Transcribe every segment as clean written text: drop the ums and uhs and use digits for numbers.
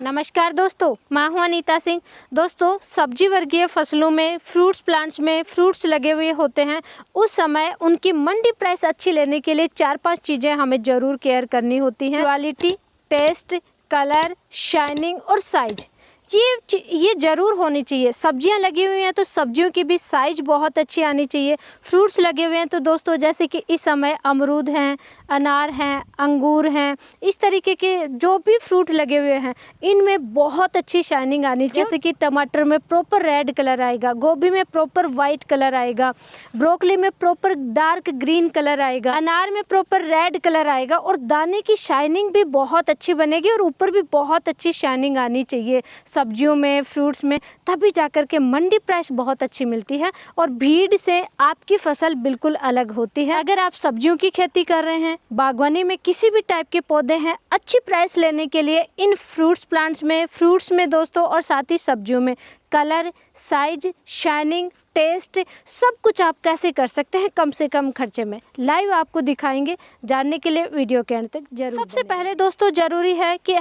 नमस्कार दोस्तों, मैं हूं अनीता सिंह। दोस्तों, सब्जी वर्गीय फसलों में फ्रूट्स प्लांट्स में फ्रूट्स लगे हुए होते हैं। उस समय उनकी मंडी प्राइस अच्छी लेने के लिए 4-5 चीज़ें हमें ज़रूर केयर करनी होती हैं। क्वालिटी, टेस्ट, कलर, शाइनिंग और साइज, ये ज़रूर होनी चाहिए। सब्जियां लगी हुई हैं तो सब्जियों की भी साइज बहुत अच्छी आनी चाहिए। फ्रूट्स लगे हुए हैं तो दोस्तों, जैसे कि इस समय अमरूद हैं, अनार हैं, अंगूर हैं, इस तरीके के जो भी फ्रूट लगे हुए हैं इनमें बहुत अच्छी शाइनिंग आनी चाहिए। जैसे कि टमाटर में प्रॉपर रेड कलर आएगा, गोभी में प्रॉपर वाइट कलर आएगा, ब्रोकली में प्रॉपर डार्क ग्रीन कलर आएगा, अनार में प्रॉपर रेड कलर आएगा और दाने की शाइनिंग भी बहुत अच्छी बनेगी और ऊपर भी बहुत अच्छी शाइनिंग आनी चाहिए सब्जियों में, फ्रूट्स में। तभी जाकर के मंडी प्राइस बहुत अच्छी मिलती है और भीड़ से आपकी फसल बिल्कुल अलग होती है। अगर आप सब्जियों की खेती कर रहे हैं, बागवानी में किसी भी टाइप के पौधे हैं, अच्छी प्राइस लेने के लिए इन फ्रूट्स में दोस्तों और साथ ही सब्जियों में कलर, साइज, शाइनिंग, टेस्ट सब कुछ आप कैसे कर सकते हैं कम से कम खर्चे में, लाइव आपको दिखाएंगे। जानने के लिए वीडियो के अंत तक जरूर। सबसे पहले दोस्तों ज़रूरी है कि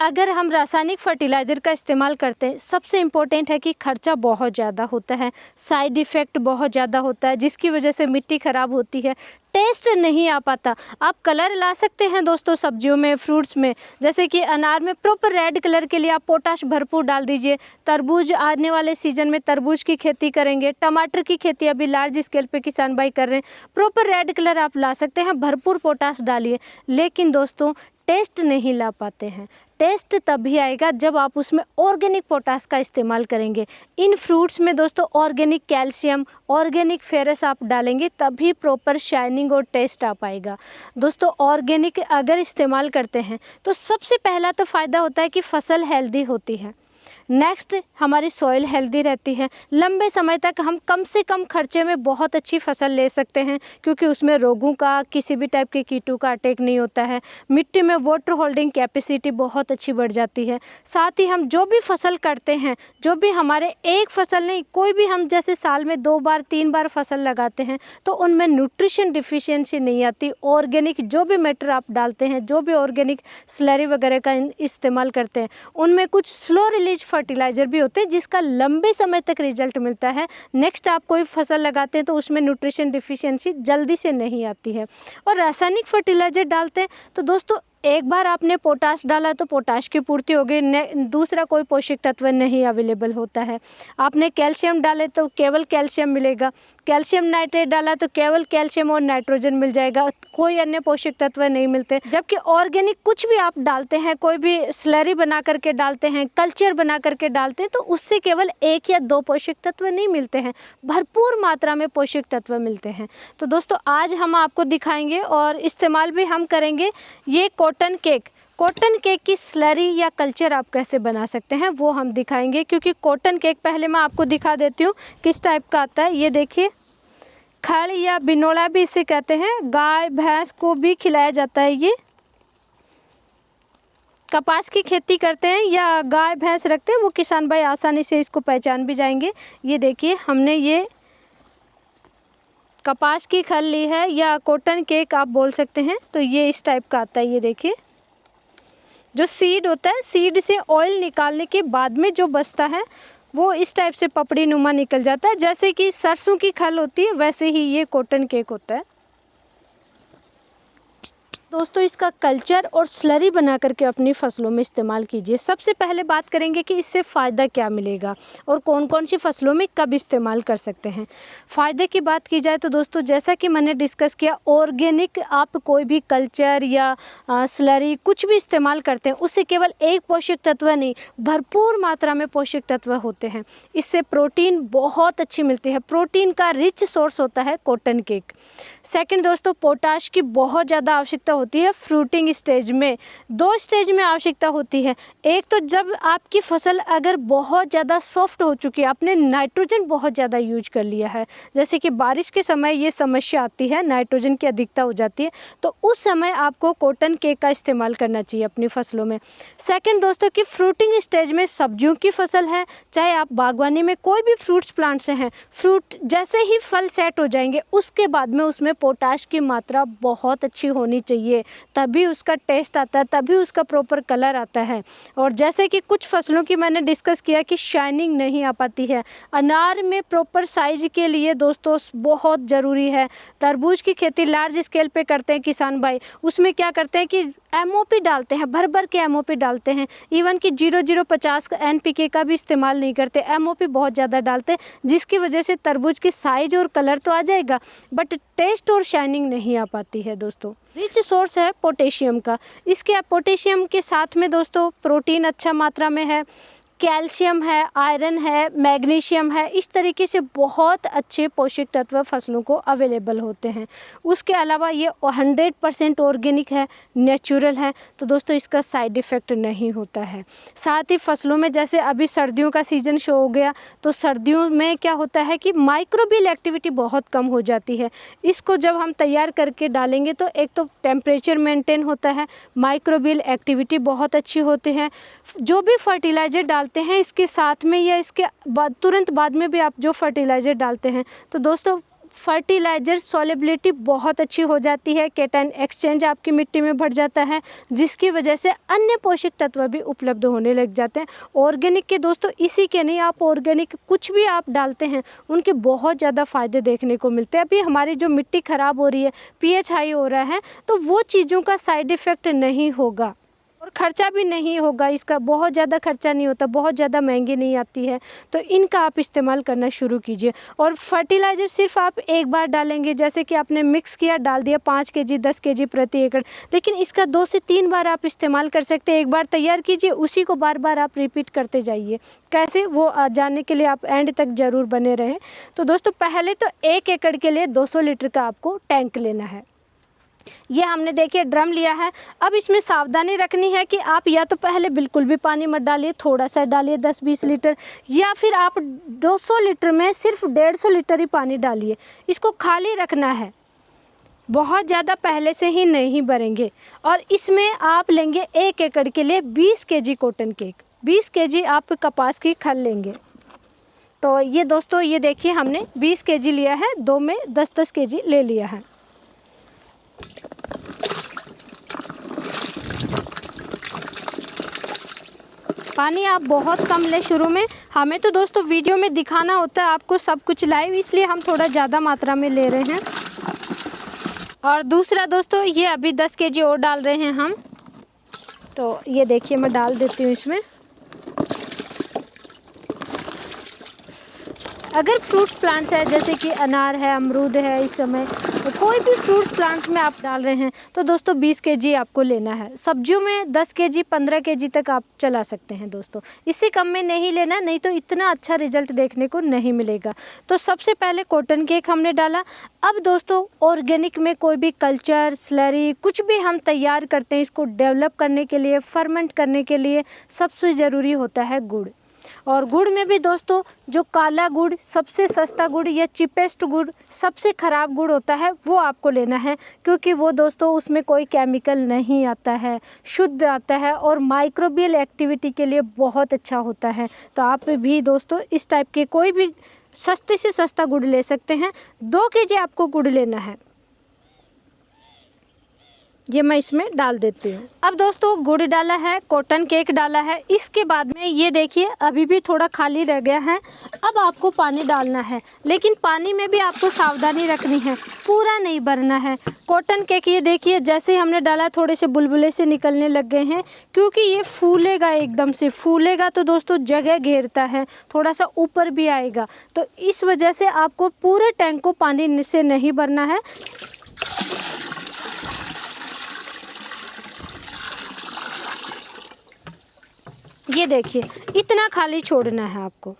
अगर हम रासायनिक फर्टिलाइज़र का इस्तेमाल करते हैं, सबसे इम्पोर्टेंट है कि खर्चा बहुत ज़्यादा होता है, साइड इफ़ेक्ट बहुत ज़्यादा होता है जिसकी वजह से मिट्टी ख़राब होती है, टेस्ट नहीं आ पाता। आप कलर ला सकते हैं दोस्तों सब्जियों में, फ्रूट्स में, जैसे कि अनार में प्रॉपर रेड कलर के लिए आप पोटाश भरपूर डाल दीजिए। तरबूज, आने वाले सीजन में तरबूज की खेती करेंगे, टमाटर की खेती अभी लार्ज स्केल पे किसान भाई कर रहे हैं, प्रॉपर रेड कलर आप ला सकते हैं, भरपूर पोटाश डालिए। लेकिन दोस्तों, टेस्ट नहीं ला पाते हैं। टेस्ट तभी आएगा जब आप उसमें ऑर्गेनिक पोटाश का इस्तेमाल करेंगे। इन फ्रूट्स में दोस्तों ऑर्गेनिक कैल्शियम, ऑर्गेनिक फेरस आप डालेंगे तभी प्रॉपर शाइनिंग और टेस्ट आ पाएगा। दोस्तों, ऑर्गेनिक अगर इस्तेमाल करते हैं तो सबसे पहला तो फ़ायदा होता है कि फसल हेल्दी होती है। नेक्स्ट, हमारी सॉइल हेल्दी रहती है। लंबे समय तक हम कम से कम खर्चे में बहुत अच्छी फसल ले सकते हैं क्योंकि उसमें रोगों का, किसी भी टाइप के कीटों का अटैक नहीं होता है। मिट्टी में वाटर होल्डिंग कैपेसिटी बहुत अच्छी बढ़ जाती है। साथ ही हम जो भी फसल करते हैं, जो भी हमारे एक फसल नहीं, कोई भी हम जैसे साल में 2 बार 3 बार फसल लगाते हैं तो उनमें न्यूट्रिशन डिफिशियंसी नहीं आती। ऑर्गेनिक जो भी मैटर आप डालते हैं, जो भी ऑर्गेनिक स्लरी वगैरह का इस्तेमाल करते हैं, उनमें कुछ स्लो रिलीज फर्टिलाइज़र भी होते हैं जिसका लंबे समय तक रिजल्ट मिलता है। नेक्स्ट, आप कोई फसल लगाते हैं तो उसमें न्यूट्रिशन डिफिशियंसी जल्दी से नहीं आती है। और रासायनिक फर्टिलाइज़र डालते हैं तो दोस्तों, एक बार आपने पोटाश डाला तो पोटाश की पूर्ति हो गई, दूसरा कोई पोषक तत्व नहीं अवेलेबल होता है। आपने कैल्शियम डाले तो केवल कैल्शियम मिलेगा, कैल्शियम नाइट्रेट डाला तो केवल कैल्शियम और नाइट्रोजन मिल जाएगा, कोई अन्य पोषक तत्व नहीं मिलते। जबकि ऑर्गेनिक कुछ भी आप डालते हैं, कोई भी स्लरी बना करके डालते हैं, कल्चर बना करके डालते हैं, तो उससे केवल 1 या 2 पोषक तत्व नहीं मिलते हैं, भरपूर मात्रा में पोषक तत्व मिलते हैं। तो दोस्तों, आज हम आपको दिखाएंगे और इस्तेमाल भी हम करेंगे ये कॉटन केक की स्लरी या कल्चर आप कैसे बना सकते हैं वो हम दिखाएंगे। क्योंकि कॉटन केक पहले मैं आपको दिखा देती हूँ किस टाइप का आता है। ये देखिए, खड़ या बिनोला भी इसे कहते हैं, गाय भैंस को भी खिलाया जाता है। ये कपास की खेती करते हैं या गाय भैंस रखते हैं वो किसान भाई आसानी से इसको पहचान भी जाएंगे। ये देखिए, हमने ये कपास की खल ली है या कॉटन केक आप बोल सकते हैं। तो ये इस टाइप का आता है। ये देखिए, जो सीड होता है, सीड से ऑयल निकालने के बाद में जो बचता है वो इस टाइप से पपड़ी नुमा निकल जाता है। जैसे कि सरसों की खल होती है वैसे ही ये कॉटन केक होता है। दोस्तों, इसका कल्चर और स्लरी बना करके अपनी फसलों में इस्तेमाल कीजिए। सबसे पहले बात करेंगे कि इससे फ़ायदा क्या मिलेगा और कौन कौन सी फसलों में कब इस्तेमाल कर सकते हैं। फ़ायदे की बात की जाए तो दोस्तों, जैसा कि मैंने डिस्कस किया, ऑर्गेनिक आप कोई भी कल्चर या स्लरी कुछ भी इस्तेमाल करते हैं, उससे केवल एक पोषक तत्व नहीं, भरपूर मात्रा में पोषक तत्व होते हैं। इससे प्रोटीन बहुत अच्छी मिलती है। प्रोटीन का रिच सोर्स होता है कॉटन केक। सेकेंड दोस्तों, पोटाश की बहुत ज़्यादा आवश्यकता होती है फ्रूटिंग स्टेज में। 2 स्टेज में आवश्यकता होती है। एक तो जब आपकी फसल अगर बहुत ज़्यादा सॉफ्ट हो चुकी है, आपने नाइट्रोजन बहुत ज़्यादा यूज कर लिया है, जैसे कि बारिश के समय ये समस्या आती है, नाइट्रोजन की अधिकता हो जाती है, तो उस समय आपको कॉटन केक का इस्तेमाल करना चाहिए अपनी फसलों में। सेकेंड दोस्तों, कि फ्रूटिंग स्टेज में सब्जियों की फसल है, चाहे आप बागवानी में कोई भी फ्रूट्स प्लांट्स हैं, फ्रूट जैसे ही फल सेट हो जाएंगे उसके बाद में उसमें पोटाश की मात्रा बहुत अच्छी होनी चाहिए। चाहिए, तभी उसका टेस्ट आता है, तभी उसका प्रॉपर कलर आता है। और जैसे कि कुछ फसलों की मैंने डिस्कस किया कि शाइनिंग नहीं आ पाती है, अनार में प्रॉपर साइज के लिए दोस्तों बहुत ज़रूरी है। तरबूज की खेती लार्ज स्केल पे करते हैं किसान भाई, उसमें क्या करते हैं कि एमओपी डालते हैं, भर भर के एमओपी डालते हैं, इवन कि 0050 का एनपीके का भी इस्तेमाल नहीं करते, एमओपी बहुत ज़्यादा डालते हैं, जिसकी वजह से तरबूज की साइज और कलर तो आ जाएगा बट टेस्ट और शाइनिंग नहीं आ पाती है दोस्तों। रिच सोर्स है पोटेशियम का, इसके पोटेशियम के साथ में दोस्तों प्रोटीन अच्छा मात्रा में है, कैल्शियम है, आयरन है, मैग्नीशियम है, इस तरीके से बहुत अच्छे पोषक तत्व फसलों को अवेलेबल होते हैं। उसके अलावा ये 100% ऑर्गेनिक है, नेचुरल है, तो दोस्तों इसका साइड इफ़ेक्ट नहीं होता है। साथ ही फसलों में जैसे अभी सर्दियों का सीज़न शो हो गया, तो सर्दियों में क्या होता है कि माइक्रोबियल एक्टिविटी बहुत कम हो जाती है। इसको जब हम तैयार करके डालेंगे तो एक तो टेम्परेचर मेंटेन होता है, माइक्रोबियल एक्टिविटी बहुत अच्छी होती है। जो भी फर्टिलाइज़र डालते हैं इसके साथ में या इसके बाद तुरंत बाद में भी आप जो फर्टिलाइज़र डालते हैं तो दोस्तों फर्टिलाइज़र सॉल्युबिलिटी बहुत अच्छी हो जाती है, कैटायन एक्सचेंज आपकी मिट्टी में बढ़ जाता है, जिसकी वजह से अन्य पोषक तत्व भी उपलब्ध होने लग जाते हैं। ऑर्गेनिक के दोस्तों इसी के नहीं, आप ऑर्गेनिक कुछ भी आप डालते हैं उनके बहुत ज़्यादा फ़ायदे देखने को मिलते हैं। अभी हमारी जो मिट्टी ख़राब हो रही है, पीएच हाई हो रहा है, तो वो चीज़ों का साइड इफ़ेक्ट नहीं होगा और ख़र्चा भी नहीं होगा, इसका बहुत ज़्यादा खर्चा नहीं होता, बहुत ज़्यादा महंगी नहीं आती है, तो इनका आप इस्तेमाल करना शुरू कीजिए। और फर्टिलाइज़र सिर्फ आप एक बार डालेंगे, जैसे कि आपने मिक्स किया, डाल दिया 5 केजी 10 केजी प्रति एकड़, लेकिन इसका 2 से 3 बार आप इस्तेमाल कर सकते हैं। एक बार तैयार कीजिए, उसी को बार बार आप रिपीट करते जाइए। कैसे, वो जानने के लिए आप एंड तक ज़रूर बने रहें। तो दोस्तों पहले तो 1 एकड़ के लिए 200 लीटर का आपको टैंक लेना है। ये हमने देखिए ड्रम लिया है। अब इसमें सावधानी रखनी है कि आप या तो पहले बिल्कुल भी पानी मत डालिए, थोड़ा सा डालिए 10-20 लीटर, या फिर आप 200 लीटर में सिर्फ 150 लीटर ही पानी डालिए। इसको खाली रखना है, बहुत ज़्यादा पहले से ही नहीं भरेंगे। और इसमें आप लेंगे 1 एकड़ के लिए 20 केजी कॉटन केक, 20 केजी आप कपास की खल लेंगे। तो ये दोस्तों ये देखिए हमने 20 केजी लिया है, 2 में 10-10 केजी ले लिया है। पानी आप बहुत कम लें शुरू में, हमें तो दोस्तों वीडियो में दिखाना होता है आपको सब कुछ लाइव, इसलिए हम थोड़ा ज़्यादा मात्रा में ले रहे हैं। और दूसरा दोस्तों ये अभी 10 केजी और डाल रहे हैं हम, तो ये देखिए मैं डाल देती हूँ इसमें। अगर फ्रूट्स प्लांट्स है जैसे कि अनार है, अमरूद है, इस समय तो कोई भी फ्रूट्स प्लांट्स में आप डाल रहे हैं तो दोस्तों 20 केजी आपको लेना है। सब्जियों में 10 केजी 15 केजी तक आप चला सकते हैं दोस्तों, इससे कम में नहीं लेना, नहीं तो इतना अच्छा रिजल्ट देखने को नहीं मिलेगा। तो सबसे पहले कॉटन केक हमने डाला। अब दोस्तों ऑर्गेनिक में कोई भी कल्चर, स्लरी, कुछ भी हम तैयार करते हैं, इसको डेवलप करने के लिए, फर्मेंट करने के लिए सबसे ज़रूरी होता है गुड़। और गुड़ में भी दोस्तों जो काला गुड़, सबसे सस्ता गुड़ या चीपेस्ट गुड़, सबसे ख़राब गुड़ होता है, वो आपको लेना है, क्योंकि वो दोस्तों उसमें कोई केमिकल नहीं आता है, शुद्ध आता है और माइक्रोबियल एक्टिविटी के लिए बहुत अच्छा होता है। तो आप भी दोस्तों इस टाइप के कोई भी सस्ते से सस्ता गुड़ ले सकते हैं। 2 केजी आपको गुड़ लेना है, ये मैं इसमें डाल देती हूँ। अब दोस्तों गुड़ डाला है, कॉटन केक डाला है, इसके बाद में ये देखिए अभी भी थोड़ा खाली रह गया है। अब आपको पानी डालना है, लेकिन पानी में भी आपको सावधानी रखनी है, पूरा नहीं भरना है। कॉटन केक ये देखिए जैसे हमने डाला थोड़े से बुलबुले से निकलने लग गए हैं, क्योंकि ये फूलेगा, एकदम से फूलेगा तो दोस्तों जगह घेरता है, थोड़ा सा ऊपर भी आएगा, तो इस वजह से आपको पूरे टैंक को पानी से नहीं भरना है। ये देखिए इतना खाली छोड़ना है आपको।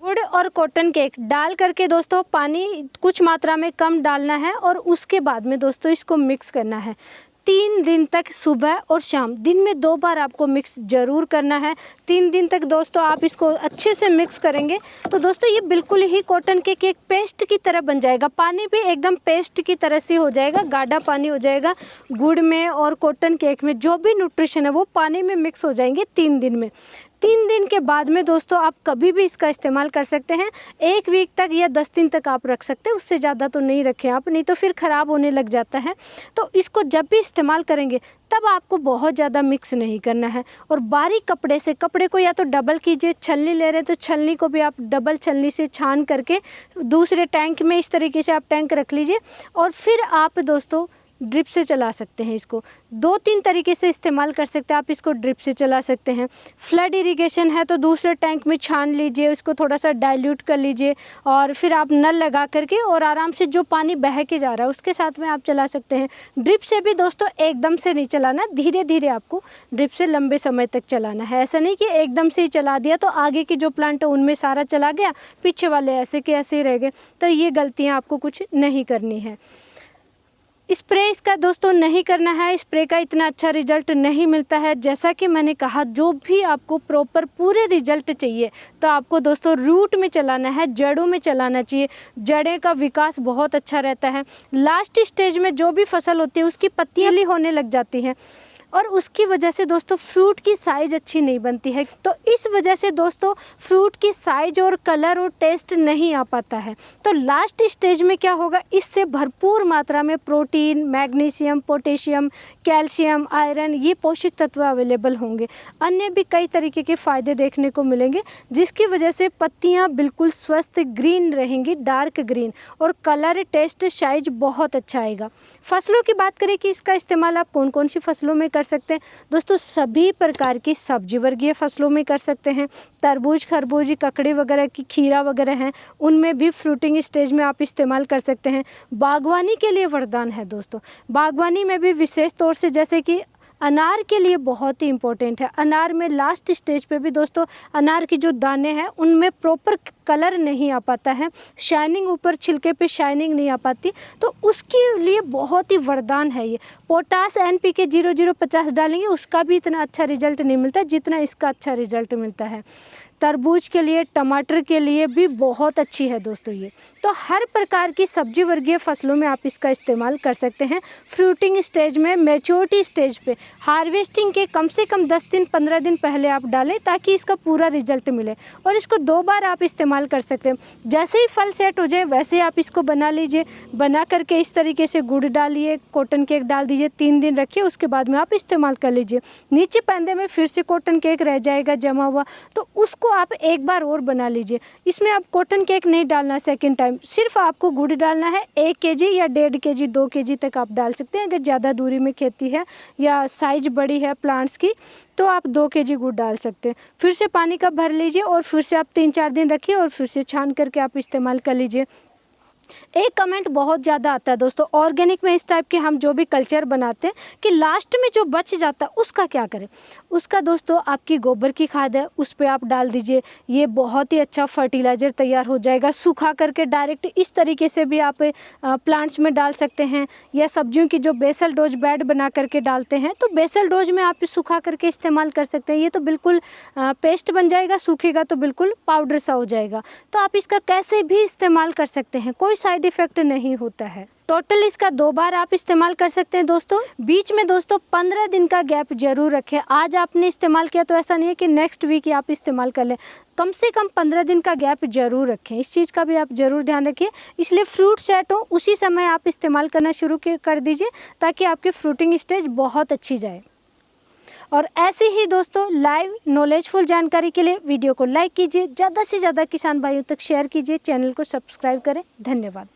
गुड़ और कॉटन केक डाल करके दोस्तों पानी कुछ मात्रा में कम डालना है और उसके बाद में दोस्तों इसको मिक्स करना है 3 दिन तक, सुबह और शाम, दिन में 2 बार आपको मिक्स ज़रूर करना है। 3 दिन तक दोस्तों आप इसको अच्छे से मिक्स करेंगे तो दोस्तों ये बिल्कुल ही कॉटन केक एक पेस्ट की तरह बन जाएगा। पानी भी एकदम पेस्ट की तरह से हो जाएगा, गाढ़ा पानी हो जाएगा। गुड़ में और कॉटन केक में जो भी न्यूट्रिशन है वो पानी में मिक्स हो जाएंगे 3 दिन में। 3 दिन के बाद में दोस्तों आप कभी भी इसका इस्तेमाल कर सकते हैं। 1 वीक तक या 10 दिन तक आप रख सकते हैं, उससे ज़्यादा तो नहीं रखें आप, नहीं तो फिर ख़राब होने लग जाता है। तो इसको जब भी इस्तेमाल करेंगे तब आपको बहुत ज़्यादा मिक्स नहीं करना है, और बारीक कपड़े से कपड़े को या तो डबल कीजिए, छलनी ले रहे हैं तो छलनी को भी आप डबल छलनी से छान करके दूसरे टैंक में इस तरीके से आप टैंक रख लीजिए, और फिर आप दोस्तों ड्रिप से चला सकते हैं। इसको 2-3 तरीके से इस्तेमाल कर सकते हैं आप, इसको ड्रिप से चला सकते हैं। फ्लड इरिगेशन है तो दूसरे टैंक में छान लीजिए, उसको थोड़ा सा डाइल्यूट कर लीजिए, और फिर आप नल लगा करके और आराम से जो पानी बह के जा रहा है उसके साथ में आप चला सकते हैं। ड्रिप से भी दोस्तों एकदम से नहीं चलाना, धीरे धीरे आपको ड्रिप से लंबे समय तक चलाना है। ऐसा नहीं कि एकदम से ही चला दिया तो आगे की जो प्लांट है उनमें सारा चला गया, पीछे वाले ऐसे के ऐसे ही रह गए, तो ये गलतियाँ आपको कुछ नहीं करनी है। स्प्रे इसका दोस्तों नहीं करना है, स्प्रे का इतना अच्छा रिजल्ट नहीं मिलता है। जैसा कि मैंने कहा, जो भी आपको प्रॉपर पूरे रिजल्ट चाहिए तो आपको दोस्तों रूट में चलाना है, जड़ों में चलाना चाहिए। जड़ें का विकास बहुत अच्छा रहता है। लास्ट स्टेज में जो भी फसल होती है उसकी पत्तियाँ होने लग जाती हैं, और उसकी वजह से दोस्तों फ्रूट की साइज़ अच्छी नहीं बनती है। तो इस वजह से दोस्तों फ्रूट की साइज और कलर और टेस्ट नहीं आ पाता है। तो लास्ट स्टेज में क्या होगा, इससे भरपूर मात्रा में protein, magnesium, potassium, calcium, iron, ये पोषक तत्व अवेलेबल होंगे। अन्य भी कई तरीके के फ़ायदे देखने को मिलेंगे, जिसकी वजह से पत्तियाँ बिल्कुल स्वस्थ ग्रीन रहेंगी, डार्क ग्रीन, और कलर, टेस्ट, साइज बहुत अच्छा आएगा। फसलों की बात करें कि इसका इस्तेमाल आप कौन कौन सी फसलों में कर सकते हैं दोस्तों, सभी प्रकार की सब्जी वर्गीय फसलों में कर सकते हैं। तरबूज, खरबूज, ककड़ी वगैरह की, खीरा वगैरह हैं, उनमें भी फ्रूटिंग स्टेज में आप इस्तेमाल कर सकते हैं। बागवानी के लिए वरदान है दोस्तों, बागवानी में भी विशेष तौर से जैसे कि अनार के लिए बहुत ही इम्पोर्टेंट है। अनार में लास्ट स्टेज पे भी दोस्तों अनार की जो दाने हैं उनमें प्रॉपर कलर नहीं आ पाता है, शाइनिंग, ऊपर छिलके पे शाइनिंग नहीं आ पाती, तो उसके लिए बहुत ही वरदान है ये। पोटास NPK 0050 डालेंगे उसका भी इतना अच्छा रिजल्ट नहीं मिलता जितना इसका अच्छा रिजल्ट मिलता है। तरबूज के लिए, टमाटर के लिए भी बहुत अच्छी है दोस्तों ये। तो हर प्रकार की सब्जी वर्गीय फसलों में आप इसका इस्तेमाल कर सकते हैं। फ्रूटिंग स्टेज में, मैच्योरिटी स्टेज पे, हार्वेस्टिंग के कम से कम 10 दिन 15 दिन पहले आप डालें ताकि इसका पूरा रिजल्ट मिले, और इसको 2 बार आप इस्तेमाल कर सकते हैं। जैसे ही फल सेट हो जाए वैसे आप इसको बना लीजिए, बना करके इस तरीके से गुड़ डालिए, कॉटन केक डाल दीजिए, 3 दिन रखिए, उसके बाद में आप इस्तेमाल कर लीजिए। नीचे पैंदे में फिर से कॉटन केक रह जाएगा जमा हुआ, तो उसको आप एक बार और बना लीजिए। इसमें आप कॉटन केक नहीं डालना सेकंड टाइम, सिर्फ आपको गुड़ डालना है। 1 kg या 1.5 kg 2 kg तक आप डाल सकते हैं। अगर ज़्यादा दूरी में खेती है या साइज बड़ी है प्लांट्स की तो आप 2 kg गुड़ डाल सकते हैं। फिर से पानी का भर लीजिए और फिर से आप 3-4 दिन रखिए और फिर से छान करके आप इस्तेमाल कर लीजिए। एक कमेंट बहुत ज़्यादा आता है दोस्तों, ऑर्गेनिक में इस टाइप के हम जो भी कल्चर बनाते हैं कि लास्ट में जो बच जाता है उसका क्या करें। उसका दोस्तों आपकी गोबर की खाद है, उस पर आप डाल दीजिए, ये बहुत ही अच्छा फर्टिलाइज़र तैयार हो जाएगा। सूखा करके डायरेक्ट इस तरीके से भी आप प्लांट्स में डाल सकते हैं, या सब्जियों की जो बेसल डोज बेड बना करके डालते हैं तो बेसल डोज में आप सूखा करके इस्तेमाल कर सकते हैं। ये तो बिल्कुल पेस्ट बन जाएगा, सूखेगा तो बिल्कुल पाउडर सा हो जाएगा। तो आप इसका कैसे भी इस्तेमाल कर सकते हैं, कोई साइड इफ़ेक्ट नहीं होता है। टोटल इसका 2 बार आप इस्तेमाल कर सकते हैं दोस्तों। बीच में दोस्तों 15 दिन का गैप जरूर रखें। आज आपने इस्तेमाल किया तो ऐसा नहीं है कि नेक्स्ट वीक ही आप इस्तेमाल कर लें, कम से कम 15 दिन का गैप जरूर रखें। इस चीज़ का भी आप ज़रूर ध्यान रखिए। इसलिए फ्रूट सेट हो उसी समय आप इस्तेमाल करना शुरू कर दीजिए ताकि आपकी फ्रूटिंग स्टेज बहुत अच्छी जाए। और ऐसे ही दोस्तों लाइव नॉलेजफुल जानकारी के लिए वीडियो को लाइक कीजिए, ज़्यादा से ज़्यादा किसान भाइयों तक शेयर कीजिए, चैनल को सब्सक्राइब करें। धन्यवाद।